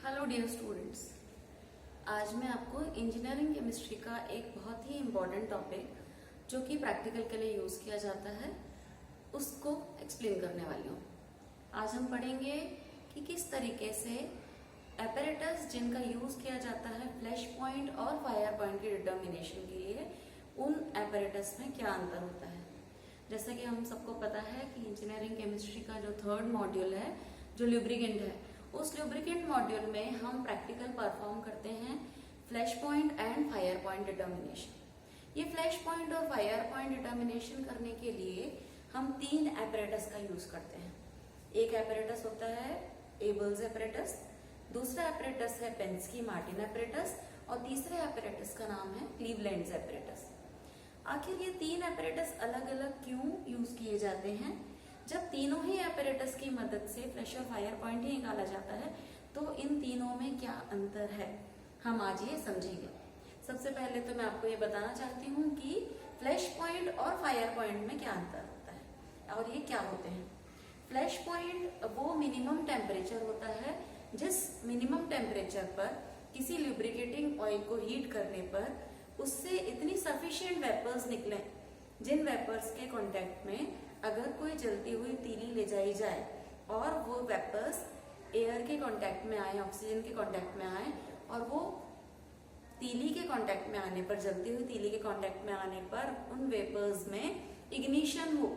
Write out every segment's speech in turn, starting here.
Hello dear students, आज मैं आपको इंजीनियरिंग केमिस्ट्री का एक बहुत ही इम्पॉर्टेंट टॉपिक जो कि प्रैक्टिकल के लिए यूज़ किया जाता है उसको एक्सप्लेन करने वाली हूँ। आज हम पढ़ेंगे कि किस तरीके से एपरेटस जिनका यूज़ किया जाता है फ्लैश पॉइंट और फायर पॉइंट की डिटर्मिनेशन के लिए, उन एपरेटस में क्या अंतर होता है। जैसा कि हम सबको पता है कि इंजीनियरिंग केमिस्ट्री का जो थर्ड मॉड्यूल है, जो ल्यूब्रिकेंट है, उस लुब्रिकेंट मॉड्यूल में हम प्रैक्टिकल परफॉर्म करते हैं flash point and fire point determination. ये फ्लैश पॉइंट और फायर पॉइंट डिटर्मिनेशन करने के लिए हम तीन एपरेटस का यूज करते हैं। एक एपरेटस होता है एबल्स एपरेटस, दूसरा एपरेटस है पेंस्की मार्टिन एपरेटस और तीसरे एपरेटस का नाम है क्लीवलैंड एपरेटस। आखिर ये तीन एपरेटस अलग अलग क्यों यूज किए जाते हैं? जब तीनों ही एपरेटस की मदद से फ्लैश और फायर पॉइंट ही निकाला जाता है तो इन तीनों में क्या अंतर है, हम आज ये समझेंगे। सबसे पहले तो मैं आपको ये बताना चाहती हूँ कि फ्लैश पॉइंट और फायर पॉइंट में क्या अंतर होता है और ये क्या होते हैं। फ्लैश पॉइंट वो मिनिमम टेम्परेचर होता है जिस मिनिमम टेम्परेचर पर किसी लुब्रिकेटिंग ऑयल को हीट करने पर उससे इतनी सफिशिएंट वेपर्स निकले जिन वेपर्स के कांटेक्ट में अगर कोई जलती हुई तीली ले जाई जाए और वो वेपर्स एयर के कांटेक्ट में आए, ऑक्सीजन के कांटेक्ट में आए और वो तीली के कांटेक्ट में आने पर, जलती हुई तीली के कांटेक्ट में आने पर उन वेपर्स में इग्निशन हो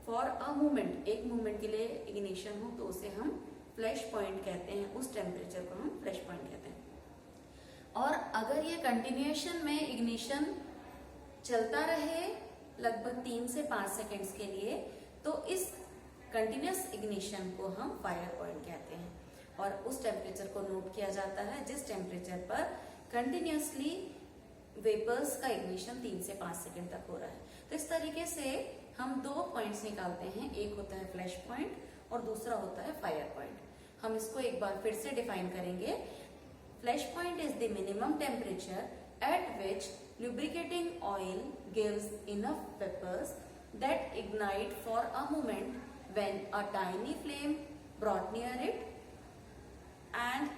फॉर अ मोमेंट, एक मोमेंट के लिए इग्निशन हो, तो उसे हम फ्लैश पॉइंट कहते हैं। उस टेम्परेचर को हम फ्लैश पॉइंट कहते हैं। और अगर ये कंटिन्यूएशन में इग्निशन चलता रहे लगभग 3 से 5 सेकेंड्स के लिए, तो इस कंटिन्यूस इग्निशन को हम फायर पॉइंट कहते हैं। और उस टेम्परेचर को नोट किया जाता है जिस टेम्परेचर पर कंटिन्यूसली वेपर्स का इग्निशन 3 से 5 सेकेंड तक हो रहा है। तो इस तरीके से हम दो पॉइंट्स निकालते हैं, एक होता है फ्लैश पॉइंट और दूसरा होता है फायर पॉइंट। हम इसको एक बार फिर से डिफाइन करेंगे। Flash point is the minimum temperature at which lubricating oil gives enough vapors that ignite for a moment when a tiny flame brought near it, and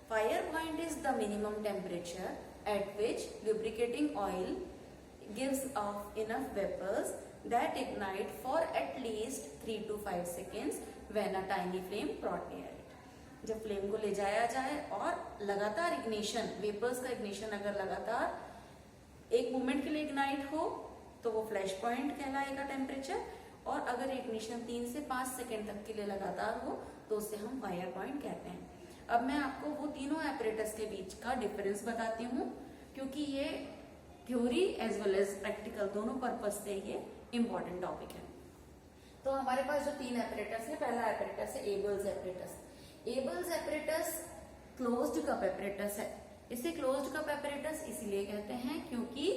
fire point is the minimum temperature at which lubricating oil gives off enough vapors that ignite for at least 3 to 5 seconds when a tiny flame brought near it. जब flame को ले जाया जाए और लगातार ignition, vapours का ignition अगर लगातार एक मोमेंट के लिए इग्नाइट हो तो वो फ्लैश पॉइंट कहलाएगा टेम्परेचर, और अगर इग्निशन 3 से 5 सेकेंड तक के लिए लगातार हो तो उसे हम फायर पॉइंट कहते हैं। अब मैं आपको वो तीनों एपरेटस के बीच का डिफरेंस बताती हूँ, क्योंकि ये theory as well as practical दोनों पर्पज से ये इम्पोर्टेंट टॉपिक है। तो हमारे पास जो तीन एपरेटस है, पहला एपरेटस है Abel's apparatus. Abel's apparatus closed cup apparatus है। इसे क्लोज्ड कप एपरेटस इसलिए कहते हैं क्योंकि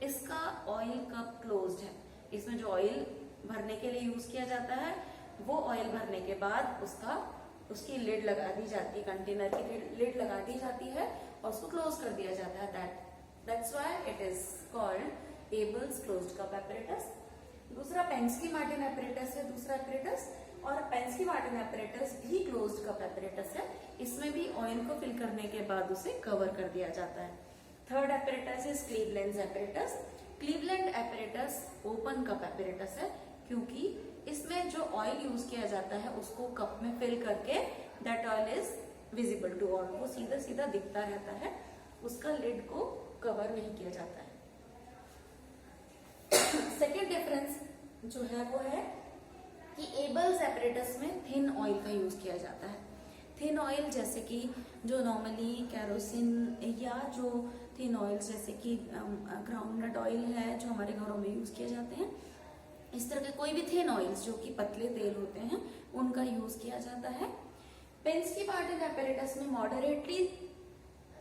इसका ऑयल कप क्लोज्ड है। इसमें जो ऑयल भरने के लिए यूज किया जाता है वो ऑयल भरने के बाद उसकी लिड लगा दी जाती है, कंटेनर की लिड लगा दी जाती है और उसको क्लोज कर दिया जाता है। That's why it is called Abel's closed cup apparatus. दूसरा पेंस्की मार्टिन एपरेटस है, दूसरा एपरेटस, और पेंस्की मार्टिन एपरेटस भी क्लोज्ड कप एपरेटस है। इसमें भी ऑयल को फिल करने के बाद उसे कवर कर दिया जाता है। Third apparatus is Cleveland apparatus. Cleveland apparatus open cup apparatus है क्योंकि इसमें जो ऑयल यूज किया जाता है उसको कप में फिल करके that oil is visible to all, वो सीधा सीधा दिखता रहता है, उसका लिड को कवर नहीं किया जाता है। सेकेंड डिफरेंस जो है वो है कि एबल्स एपरेटस में थिन ऑयल का यूज किया जाता है। थिन ऑयल जैसे कि जो नॉर्मली कैरोसिन या जो थिन ऑयल जैसे कि ग्राउंडनट ऑयल है जो हमारे घरों में यूज किए जाते हैं, इस तरह के कोई भी थिन ऑयल्स जो कि पतले तेल होते हैं उनका यूज किया जाता है। पेंस्की मार्टिन एपरेटस में मॉडरेटली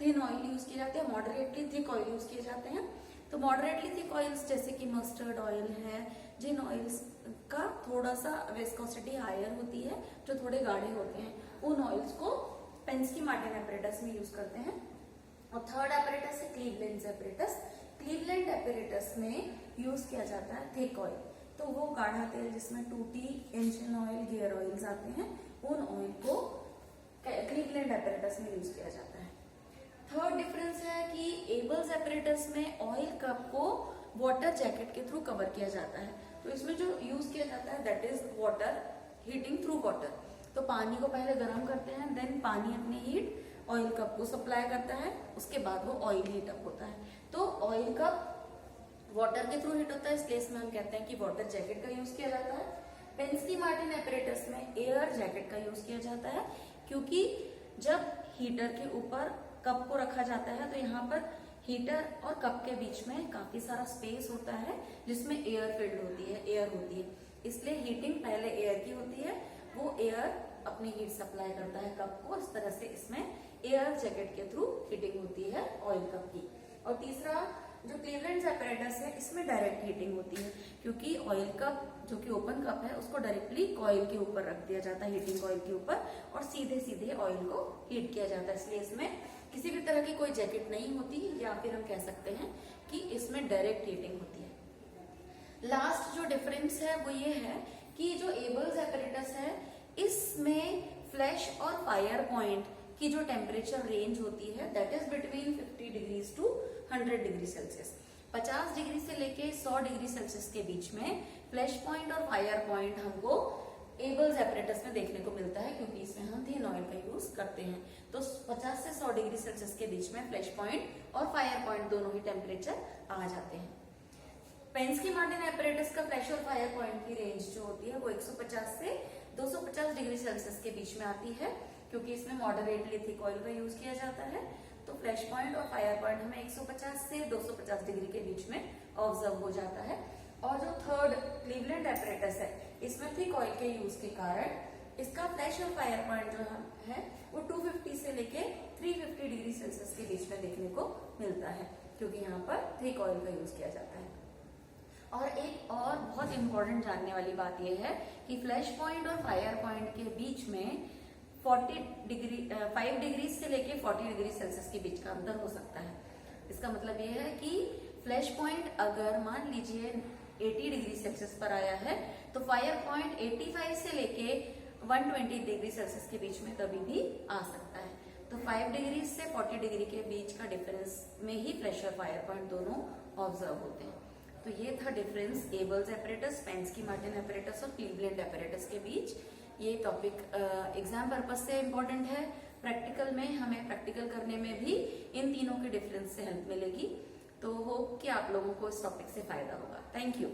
थिन ऑयल यूज किए जाते हैं, मॉडरेटली थिक ऑयल यूज किए जाते हैं। तो मॉडरेटली थिक ऑयल्स जैसे कि मस्टर्ड ऑयल है, जिन ऑयल्स का थोड़ा सा विस्कोसिटी हायर होती है, जो थोड़े गाढ़े होते हैं, उन ऑयल्स को पेंस्की मार्टिन एपरेटस में यूज करते हैं। और थर्ड एपरेटस है क्लीवलैंड एपरेटस। क्लीवलैंड एपरेटस में यूज किया जाता है थिक ऑयल, तो वो गाढ़ा तेल जिसमें टूटी, इंजन ऑयल, गियर ऑयल्स आते हैं, उन ऑयल को क्लीवलैंड एपरेटस एपरेटस में यूज किया जाता है। थर्ड डिफरेंस है कि एबल्स एपरेटस में ऑयल कप को वाटर जैकेट के थ्रू कवर किया जाता है। तो इसमें जो यूज किया जाता है that is water heating through water. तो पानी को पहले गर्म करते हैं, देन पानी अपनी हीट ऑयल कप को सप्लाई करता है, उसके बाद वो ऑयल हीट अप होता है। तो ऑयल कप वाटर के थ्रू हीट होता है, इसलिए इसमें हम कहते हैं कि वाटर जैकेट का यूज किया जाता है। पेंस्की मार्टिन एपरेटस में एयर जैकेट का यूज किया जाता है, क्योंकि जब हीटर के ऊपर कप को रखा जाता है तो यहाँ पर हीटर और कप के बीच में काफी सारा स्पेस होता है जिसमें एयर फिल्ड होती है, एयर होती है, इसलिए हीटिंग पहले एयर की होती है, वो एयर अपनी हीट सप्लाई करता है कप को। इस तरह से इसमें एयर जैकेट के थ्रू हीटिंग होती है ऑयल कप की। और तीसरा जो क्लीवलैंड एपरेटस है इसमें डायरेक्ट हीटिंग होती है, क्योंकि ऑयल कप जो कि ओपन कप है उसको डायरेक्टली कॉइल के ऊपर रख दिया जाता है, हीटिंग कॉइल के ऊपर, और सीधे सीधे ऑयल को हीट किया जाता है, इसलिए इसमें किसी भी तरह की कोई जैकेट नहीं होती, या फिर हम कह सकते हैं कि इसमें डायरेक्ट हीटिंग होती है। लास्ट जो डिफरेंस है वो ये है कि जो एबल्स एपरेटस है इसमें फ्लैश और फायर पॉइंट की जो टेम्परेचर रेंज होती है that is between 50 degrees to 100 degree Celsius. 50 degree से लेके 100 डिग्री सेल्सियस के बीच में फ्लैश पॉइंट और फायर पॉइंट हमको एबल्स एपरेटस में देखने को मिलता है, क्योंकि इसमें हम थिन ऑयल का यूज करते हैं। तो 50 से 100 डिग्री सेल्सियस के बीच में फ्लैश पॉइंट और फायर पॉइंट दोनों ही टेम्परेचर आ जाते हैं। पेंस्की मार्टिन एपरेटस का फ्लैश और फायर पॉइंट की रेंज जो होती है वो 150 से 250 डिग्री सेल्सियस के बीच में आती है, क्योंकि इसमें मॉडरेटली थिक ऑयल का यूज किया जाता है। तो फ्लैश पॉइंट और फायर पॉइंट हमें 150 से 250 डिग्री के बीच में ऑब्जर्व हो जाता है। और जो थर्ड क्लीवलैंड एपरेटस है इसमें थिक ऑयल के यूज के कारण इसका फ्लैश और फायर पॉइंट जो है वो 250 से लेके 350 डिग्री सेल्सियस के बीच में देखने को मिलता है, क्योंकि यहाँ पर थिक ऑयल का यूज किया जाता है। और एक और बहुत इंपॉर्टेंट जानने वाली बात यह है कि फ्लैश पॉइंट और फायर पॉइंट के बीच में 5 डिग्री से लेके 40 डिग्री सेल्सियस के बीच का अंतर हो सकता है। इसका मतलब यह है कि फ्लैश पॉइंट अगर मान लीजिए 80 डिग्री सेल्सियस पर आया है तो फायर पॉइंट 85 से लेके 120 डिग्री सेल्सियस के बीच में कभी भी आ सकता है। तो 5 डिग्री से 40 डिग्री के बीच का डिफरेंस में ही फ्लैश और फायर पॉइंट दोनों ऑब्जर्व होते हैं। तो ये था difference Abel's apparatus, Pensky Martin apparatus और क्लीवलैंड एपरेटस के बीच। ये टॉपिक एग्जाम पर्पज से इम्पोर्टेंट है, प्रैक्टिकल में हमें प्रैक्टिकल करने में भी इन तीनों के डिफरेंस से हेल्प मिलेगी। तो होप कि आप लोगों को इस टॉपिक से फायदा होगा। Thank you.